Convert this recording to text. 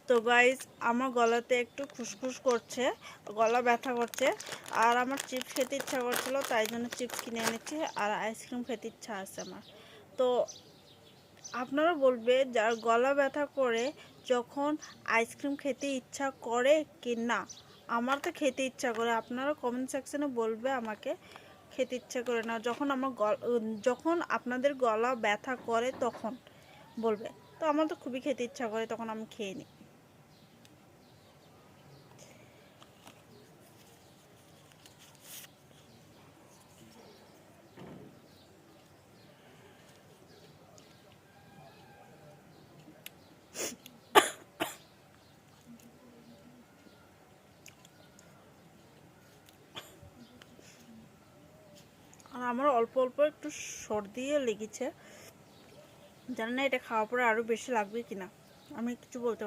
তো গাইস, আমার গলাতে একটু খুসখুস করছে, গলা ব্যথা করছে, আর আমার চিপস খেতে ইচ্ছা করছিল, তাই জন্য চিপস কিনে এনেছি, আর আইসক্রিম খেতে ইচ্ছা আছে আমার। তো আপনারা বলবে, যার গলা ব্যথা করে যখন আইসক্রিম খেতে ইচ্ছা করে কি না? আমার তো খেতে ইচ্ছা করে। আপনারা কমেন্ট সেকশনে বলবে আমাকে খেতে ইচ্ছা করে না। যখন আপনাদের গলা ব্যথা করে তখন বলবে। তো আমার তো খুবই খেতে ইচ্ছা করে, তখন আমি খেয়ে নিই। আর আমার অল্প অল্প একটু সর্দিও লেগেছে, জানি না এটা খাওয়ার পরে আরও বেশি লাগবে কিনা, আমি কিছু বলতে পারি।